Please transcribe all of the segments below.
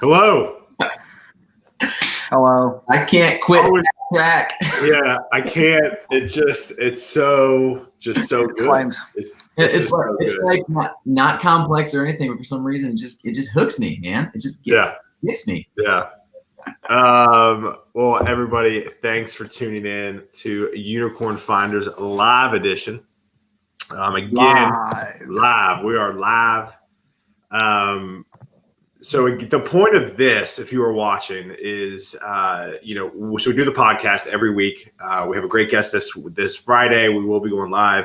Hello. Hello. I can't quit track. Yeah, I can't. It's so good. Flames. It's like not complex or anything, but for some reason it just hooks me, man. It just gets me. Yeah. Well, everybody, thanks for tuning in to Unicorn Finders Live Edition. Again, live. We are live. So the point of this, if you are watching, is so we do the podcast every week. We have a great guest this Friday. We will be going live.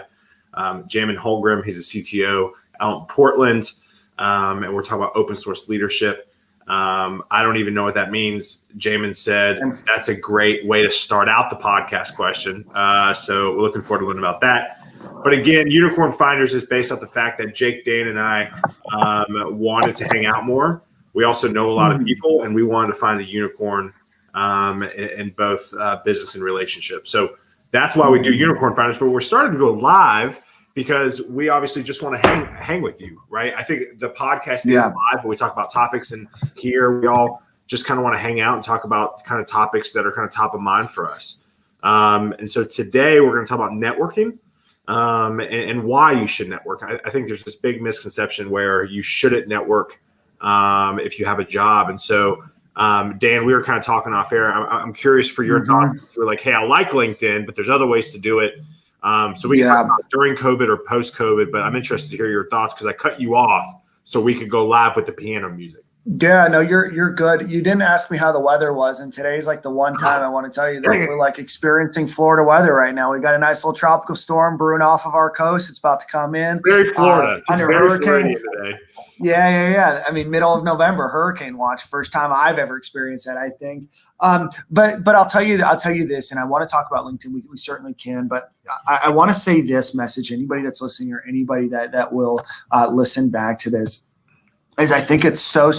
Jamin Holmgren, he's a CTO out in Portland, and we're talking about open source leadership. I don't even know what that means. Jamin said that's a great way to start out the podcast question. So we're looking forward to learning about that. But again, Unicorn Finders is based off the fact that Jake, Dan, and I wanted to hang out more. We also know a lot of people, and we wanted to find the unicorn in both business and relationships. So that's why we do Unicorn Finders. But we're starting to go live because we obviously just want to hang with you, right? I think the podcast is live, but we talk about topics, and here we all just kind of want to hang out and talk about kind of topics that are kind of top of mind for us. And so today we're going to talk about networking. And why you should network. I think there's this big misconception where you shouldn't network if you have a job. And so, Dan, we were kind of talking off air. I'm curious for your thoughts. We're like, hey, I like LinkedIn, but there's other ways to do it. So we can talk about during COVID or post-COVID, but I'm interested to hear your thoughts because I cut you off so we could go live with the piano music. Yeah, no, you're good. You didn't ask me how the weather was, and today's like the one time I want to tell you that we're like experiencing Florida weather right now. We got a nice little tropical storm brewing off of our coast. It's about to come in. Very Florida. Under hurricane. Yeah. I mean, middle of November, hurricane watch. First time I've ever experienced that, I think. But I'll tell you this, and I want to talk about LinkedIn. We certainly can, but I want to say this message. Anybody that's listening or anybody that will listen back to this. Is I think it's so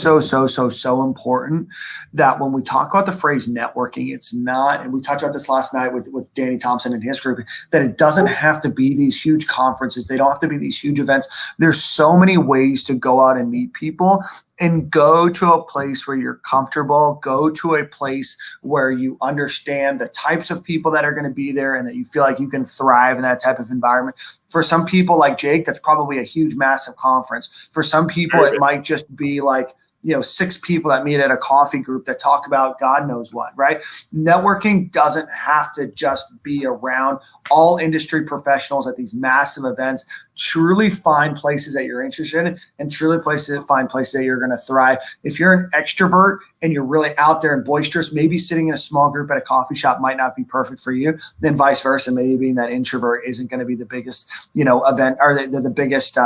important that when we talk about the phrase networking, it's not, and we talked about this last night with Danny Thompson and his group, that it doesn't have to be these huge conferences. They don't have to be these huge events. There's so many ways to go out and meet people and go to a place where you're comfortable, go to a place where you understand the types of people that are going to be there and that you feel like you can thrive in that type of environment. For some people like Jake, that's probably a huge, massive conference. For some people, it might just be like, 6 people that meet at a coffee group that talk about God knows what, right? Networking doesn't have to just be around all industry professionals at these massive events. Truly find places that you're interested in and truly find places that you're going to thrive. If you're an extrovert and you're really out there and boisterous, maybe sitting in a small group at a coffee shop might not be perfect for you. Then vice versa, maybe being that introvert isn't going to be the biggest, event or the biggest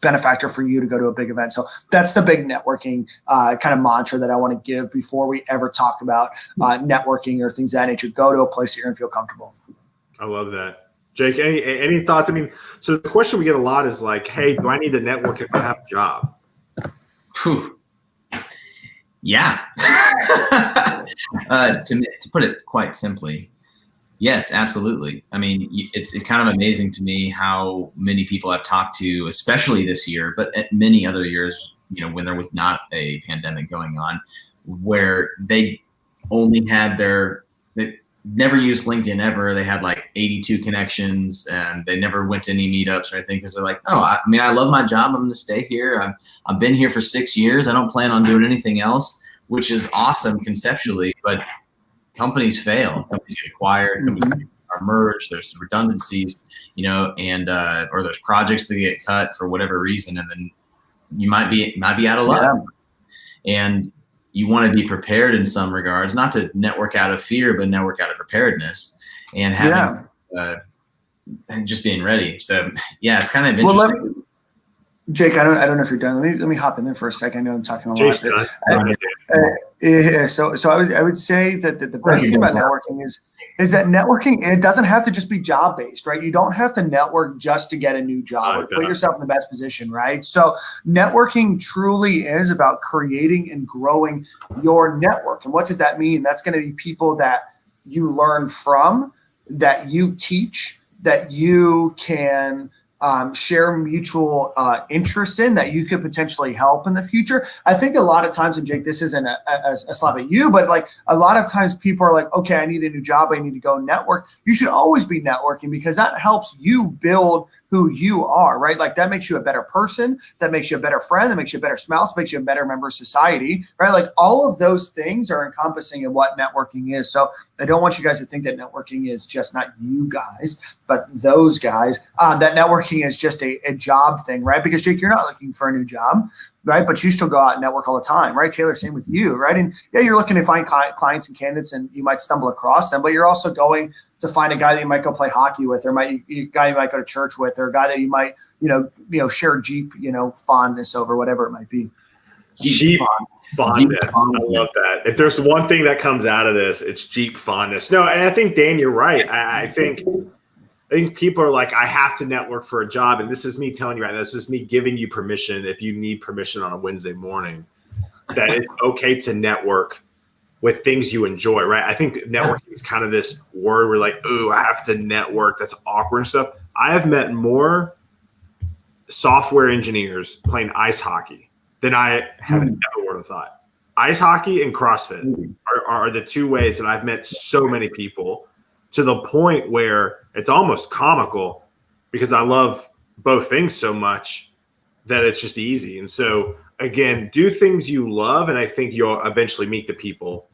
benefactor for you to go to a big event. So that's the big networking kind of mantra that I want to give before we ever talk about networking or things of that nature. Go to a place that you're going to feel comfortable. I love that. Jake, any thoughts? I mean, so the question we get a lot is like, hey, do I need to network if I have a job? Yeah. To put it quite simply, yes, absolutely. I mean, it's kind of amazing to me how many people I've talked to, especially this year, but at many other years, when there was not a pandemic going on, where they only had they never used LinkedIn ever. They had like 82 connections and they never went to any meetups or anything because they're like, I love my job. I'm going to stay here. I've been here for 6 years. I don't plan on doing anything else, which is awesome conceptually, but companies fail. Companies get acquired. Companies are merged. There's redundancies, and or there's projects that get cut for whatever reason, and then you might be out of luck. And you want to be prepared in some regards, not to network out of fear, but network out of preparedness and having just being ready. So yeah, it's kind of interesting. Jake, I don't know if you're done. Let me hop in there for a second. I know I'm talking a lot. So I would say that the best thing about networking is that networking, it doesn't have to just be job based, right? You don't have to network just to get a new job or put yourself in the best position, right? So networking truly is about creating and growing your network. And what does that mean? That's going to be people that you learn from, that you teach, that you can share mutual interest in that you could potentially help in the future. I think a lot of times, and Jake, this isn't a slap at you, but like a lot of times people are like, okay, I need a new job. I need to go network. You should always be networking because that helps you build who you are, right? Like that makes you a better person. That makes you a better friend. That makes you a better spouse, makes you a better member of society, right? Like all of those things are encompassing in what networking is. So I don't want you guys to think that networking is just not you guys, but those guys. That networking is just a job thing, right? Because Jake, you're not looking for a new job, right? But you still go out and network all the time, right? Taylor, same with you, right? And yeah, you're looking to find clients and candidates, and you might stumble across them, but you're also going to find a guy that you might go play hockey with, or a guy you might go to church with, or a guy that you might, share Jeep, fondness over, whatever it might be. Jeep fondness. I love that. If there's one thing that comes out of this, it's Jeep fondness. No, and I think, Dan, you're right. I think people are like, I have to network for a job. And this is me telling you right now, this is me giving you permission, if you need permission on a Wednesday morning, that it's okay to network with things you enjoy, right? I think networking is kind of this word where like, ooh, I have to network. That's awkward and stuff. I have met more software engineers playing ice hockey than I have ever would have thought. Ice hockey and CrossFit are the two ways that I've met so many people, to the point where it's almost comical because I love both things so much that it's just easy. And so, again, do things you love, and I think you'll eventually meet the people.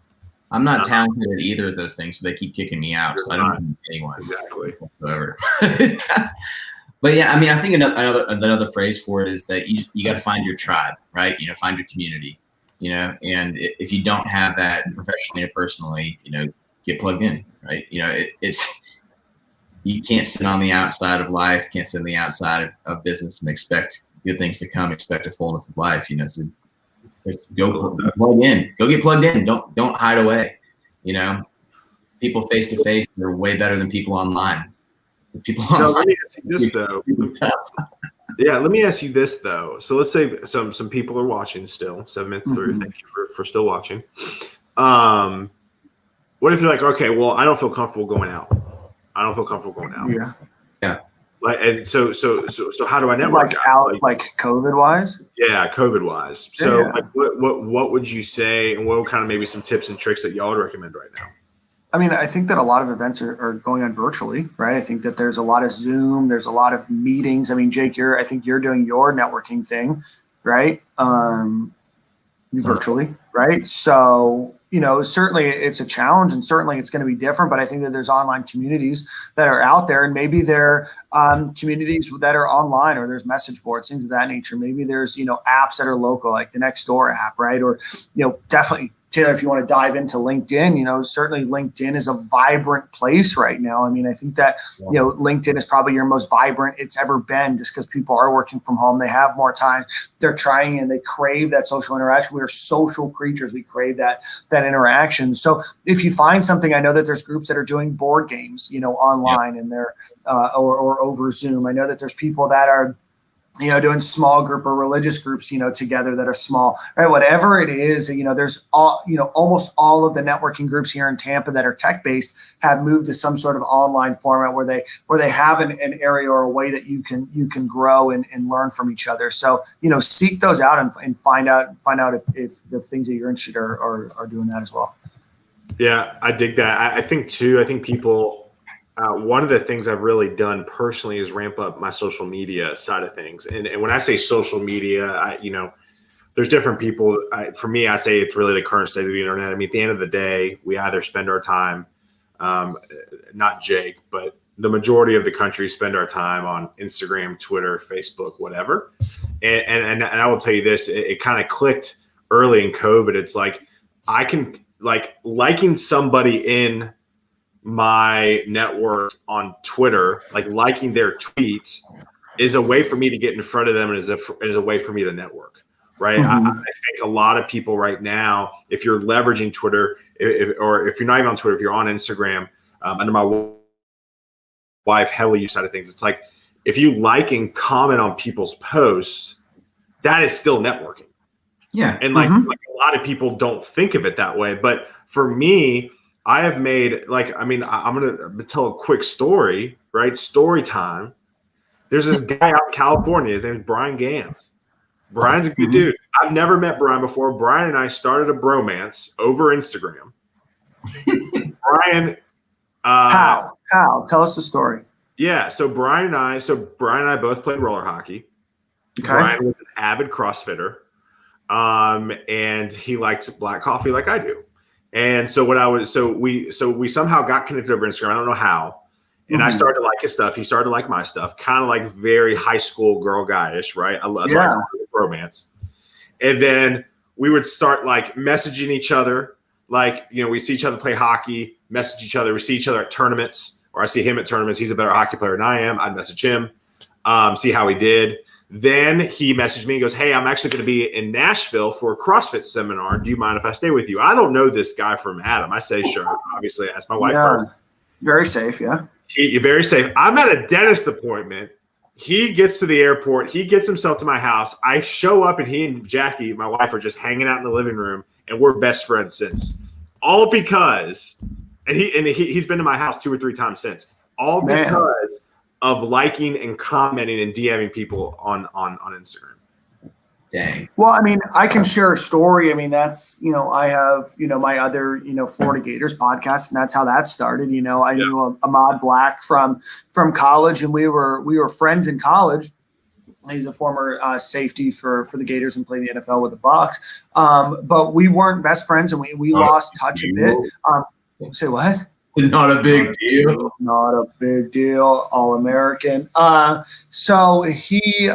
I'm not talented at either of those things, so they keep kicking me out. So I don't know anyone. Exactly. Whatsoever. But yeah, I mean, I think another phrase for it is that you got to find your tribe, right? Find your community, and if you don't have that professionally or personally, get plugged in, right? It's you can't sit on the outside of life, can't sit on the outside of business and expect good things to come, expect a fullness of life, so go plug in, go get plugged in. Don't hide away. People face to face, they're way better than people online. People online. Let me ask you this though. Yeah, let me ask you this though. So let's say some people are watching still, 7 minutes through. Thank you for still watching. What if you're like, okay, well, I don't feel comfortable going out. Yeah. Like, and so how do I network? Like COVID wise? Yeah, COVID wise. So like what would you say, and what kind of maybe some tips and tricks that y'all would recommend right now? I mean, I think that a lot of events are going on virtually, right? I think that there's a lot of Zoom, there's a lot of meetings. I mean, Jake, I think you're doing your networking thing, right? Virtually, right? So, certainly it's a challenge, and certainly it's going to be different, but I think that there's online communities that are out there, and maybe there are communities that are online, or there's message boards, things of that nature. Maybe there's, apps that are local, like the Nextdoor app, right? Or, definitely, Taylor, if you want to dive into LinkedIn, certainly LinkedIn is a vibrant place right now. I mean, I think that, LinkedIn is probably your most vibrant it's ever been, just because people are working from home. They have more time. They're trying, and they crave that social interaction. We are social creatures. We crave that interaction. So if you find something, I know that there's groups that are doing board games, online, and they're or over Zoom. I know that there's people that are doing small group or religious groups, together that are small, right? Whatever it is, there's almost all of the networking groups here in Tampa that are tech-based have moved to some sort of online format where they have an area or a way that you can grow and learn from each other. So, seek those out and find out if the things that you're interested are doing that as well. Yeah, I dig that. I think people, one of the things I've really done personally is ramp up my social media side of things. And when I say social media, there's different people. For me, I say it's really the current state of the internet. I mean, at the end of the day, we either spend our time, not Jake, but the majority of the country spend our time on Instagram, Twitter, Facebook, whatever. And I will tell you this, it kind of clicked early in COVID. It's like, I can liking somebody in my network on Twitter, like liking their tweets, is a way for me to get in front of them, and is a way for me to network, right? I think a lot of people right now, if you're leveraging Twitter, or if you're not even on Twitter, if you're on Instagram, under my wife Helly side of things, it's like, if you like and comment on people's posts, that is still networking. Yeah. And like a lot of people don't think of it that way. But for me, I have made, I'm going to tell a quick story, right? Storytime. There's this guy out in California. His name is Brian Gans. Brian's a good dude. I've never met Brian before. Brian and I started a bromance over Instagram. Brian. How? Tell us the story. Yeah. So Brian and I both played roller hockey. Okay. Brian was an avid CrossFitter. And he liked black coffee like I do. And so we somehow got connected over Instagram. I don't know how. And I started to like his stuff. He started to like my stuff, kind of like very high school girl guy-ish, right? I love romance. And then we would start like messaging each other. Like, we see each other play hockey, message each other. We see each other at tournaments, or I see him at tournaments. He's a better hockey player than I am. I'd message him, see how he did. Then he messaged me and goes, hey, I'm actually going to be in Nashville for a CrossFit seminar. Do you mind if I stay with you? I don't know this guy from Adam. I say, sure. Obviously, I asked my wife first. Very safe, yeah. You're very safe. I'm at a dentist appointment. He gets to the airport. He gets himself to my house. I show up, and he and Jackie, my wife, are just hanging out in the living room, and we're best friends since. All because – and he's been to my house 2 or 3 times since. All because of liking and commenting and DMing people on Instagram. Dang. Well, I mean, I can share a story. I mean, that's, I have, my other, Florida Gators podcast, and that's how that started. I knew Ahmad Black from college, and we were friends in college. He's a former safety for the Gators and played the NFL with the Bucks. But we weren't best friends, and we lost touch a bit. Say what? Not a big deal. Not a big deal. All-American. So he, him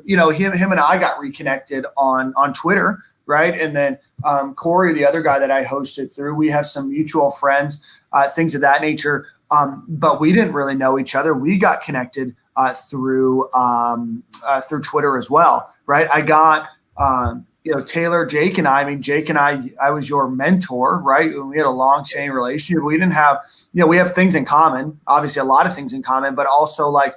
and I got reconnected on Twitter, right? And then Corey, the other guy that I hosted through, we have some mutual friends, things of that nature. But we didn't really know each other. We got connected through Twitter as well, right? I got Taylor, Jake and I was your mentor, right? We had a long-standing relationship. We didn't have, we have things in common, obviously a lot of things in common, but also like,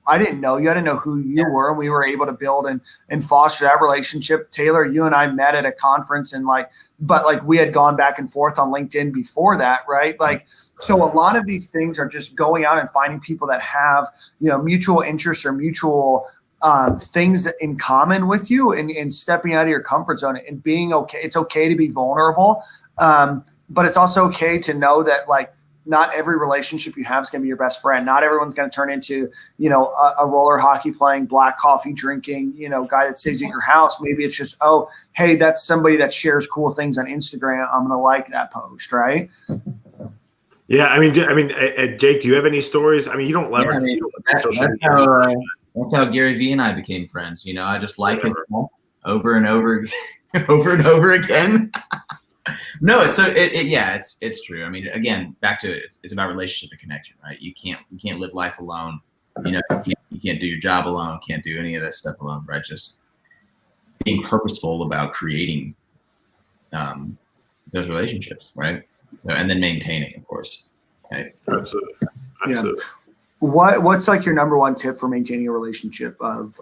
I didn't know you. I didn't know who you were. And we were able to build and foster that relationship. Taylor, you and I met at a conference and we had gone back and forth on LinkedIn before that, right? So a lot of these things are just going out and finding people that have, mutual interests or mutual things in common with you and stepping out of your comfort zone and being okay. It's okay to be vulnerable. But it's also okay to know that not every relationship you have is going to be your best friend. Not everyone's going to turn into, a roller hockey playing, black coffee drinking, guy that stays at your house. Maybe it's just, oh, hey, that's somebody that shares cool things on Instagram. I'm going to like that post. Right. Yeah. I mean, Jake, do you have any stories? I mean, you don't leverage. That's how Gary Vee and I became friends. I just like his stuff over and over, over and over again. No, it's true. I mean, again, back to it. It's about relationship and connection, right? You can't live life alone. You can't do your job alone. Can't do any of that stuff alone, right? Just being purposeful about creating those relationships, right? So, and then maintaining, of course. Okay? Absolutely. Yeah. What's your number one tip for maintaining a relationship of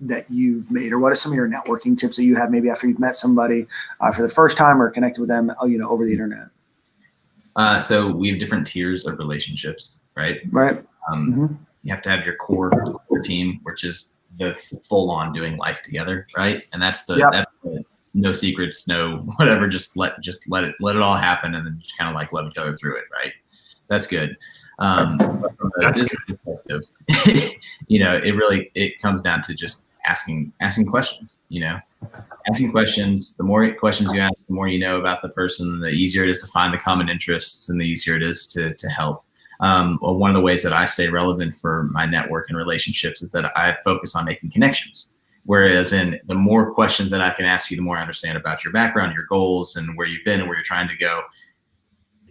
that you've made, or what are some of your networking tips that you have maybe after you've met somebody for the first time or connected with them, over the internet? So we have different tiers of relationships, right? Right. You have to have your core team, which is the full on doing life together, right? And that's that's the no secrets, no whatever. Just let it all happen, and then just kind of love each other through it, right? That's good. That's perspective, it comes down to just asking questions, asking questions. The more questions you ask, the more you know about the person, the easier it is to find the common interests and the easier it is to help. One of the ways that I stay relevant for my network and relationships is that I focus on making connections. Whereas the more questions that I can ask you, the more I understand about your background, your goals, and where you've been and where you're trying to go.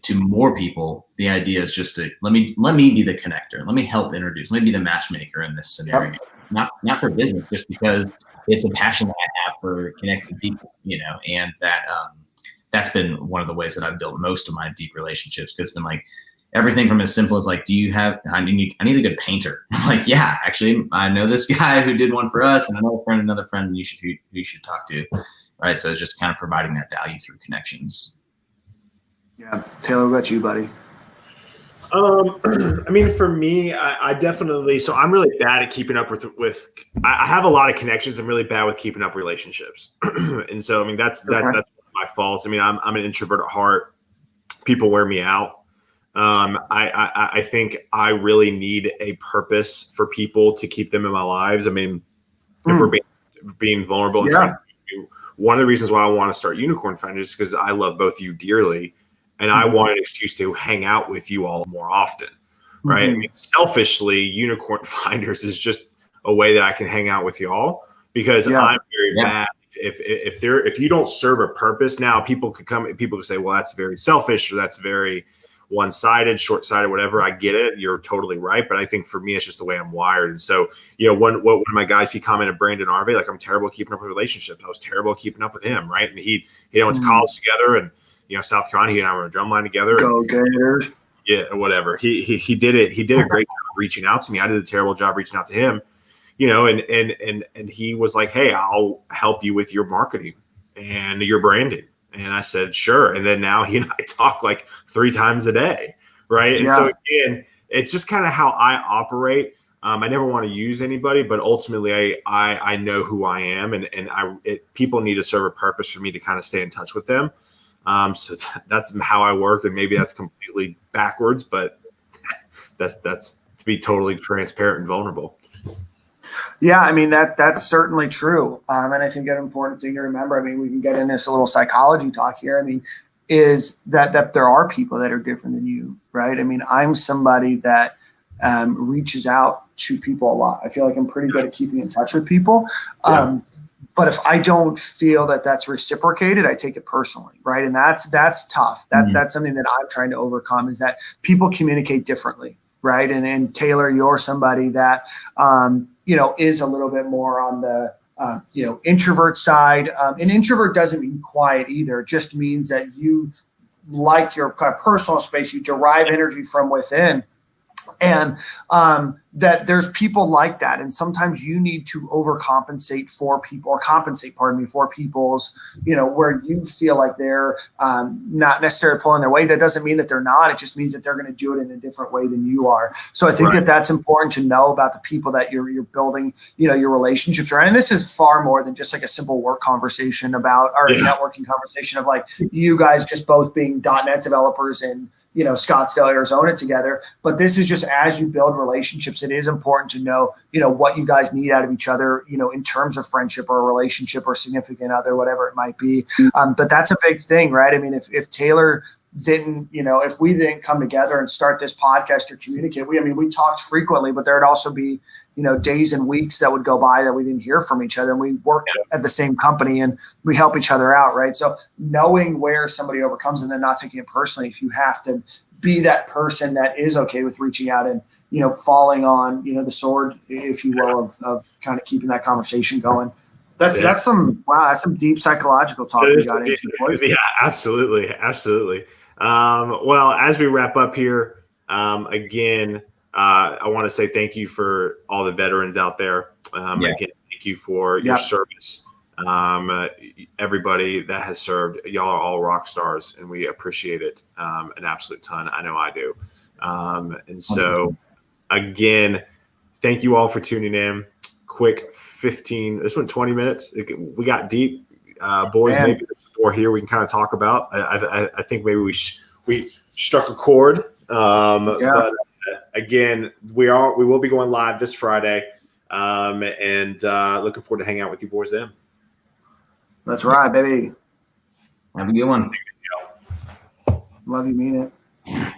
To more people, the idea is just to let me be the connector. Let me help introduce. Let me be the matchmaker in this scenario. Not for business, just because it's a passion that I have for connecting people. And that's been one of the ways that I've built most of my deep relationships. Because it's been everything from as simple as do you have? I need a good painter. I'm yeah, actually, I know this guy who did one for us, and another friend you should talk to. Right. So it's just kind of providing that value through connections. Yeah. Taylor, what about you, buddy? I mean, for me, I definitely. So I'm really bad at keeping up with. I have a lot of connections. I'm really bad with keeping up relationships, and so I mean that's my fault. I mean, I'm an introvert at heart. People wear me out. I think I really need a purpose for people to keep them in my lives. I mean, if we're being vulnerable and transparent, one of the reasons why I want to start Unicorn Finders is because I love both you dearly. And I want an excuse to hang out with you all more often, right? I mean, selfishly, Unicorn Finders is just a way that I can hang out with you all because I'm very bad. If you don't serve a purpose, now people could say, well, that's very selfish or that's very one-sided, short-sighted, whatever. I get it. You're totally right. But I think for me, it's just the way I'm wired. And so, one of my guys, he commented, Brandon Harvey, like, I'm terrible at keeping up with relationships. I was terrible at keeping up with him, right? And he went to college together and, South Carolina, he and I were in a drum line together. Go Gators. Yeah, whatever. He did it. He did a great job reaching out to me. I did a terrible job reaching out to him, and he was like, hey, I'll help you with your marketing and your branding. And I said, sure. And then now he and I talk like 3 times a day. Right. And so again, it's just kind of how I operate. I never want to use anybody, but ultimately I know who I am and people need to serve a purpose for me to kind of stay in touch with them. So that's how I work, and maybe that's completely backwards, but that's to be totally transparent and vulnerable. Yeah, I mean that's certainly true, and I think an important thing to remember. I mean, we can get into this a little psychology talk here. I mean, is that there are people that are different than you, right? I mean, I'm somebody that reaches out to people a lot. I feel like I'm pretty good at keeping in touch with people. But if I don't feel that that's reciprocated, I take it personally, right? And that's tough. That's something that I'm trying to overcome, is that people communicate differently, right? And Taylor, you're somebody that is a little bit more on the introvert side. And introvert doesn't mean quiet either. It just means that you like your kind of personal space. You derive energy from within. And that there's people like that. And sometimes you need to overcompensate for people, or compensate, for people's, where you feel like they're not necessarily pulling their weight. That doesn't mean that they're not. It just means that they're going to do it in a different way than you are. So I think that's important to know about the people that you're building, your relationships around. And this is far more than just like a simple work conversation about, or a networking conversation of like you guys just both being .NET developers and Scottsdale, Arizona together. But this is just, as you build relationships, it is important to know, what you guys need out of each other, in terms of friendship or a relationship or significant other, whatever it might be. But that's a big thing, right? I mean, if Taylor didn't, if we didn't come together and start this podcast or communicate, we talked frequently, but there'd also be, days and weeks that would go by that we didn't hear from each other, and we work at the same company and we help each other out. Right. So knowing where somebody overcomes and then not taking it personally, if you have to be that person that is okay with reaching out and, falling on, the sword, if you will, of kind of keeping that conversation going. That's some deep psychological talk we got into. Yeah, absolutely. Absolutely. Well, as we wrap up here, again, I want to say thank you for all the veterans out there. Again, thank you for your service. Everybody that has served, y'all are all rock stars, and we appreciate it an absolute ton. I know I do. And so, again, thank you all for tuning in. Quick 15. This went 20 minutes. We got deep, boys. Man. Maybe there's more here we can kind of talk about. I think maybe we struck a chord. But again, we will be going live this Friday, and looking forward to hanging out with you boys then. That's right, baby. Have a good one. Love you, mean it.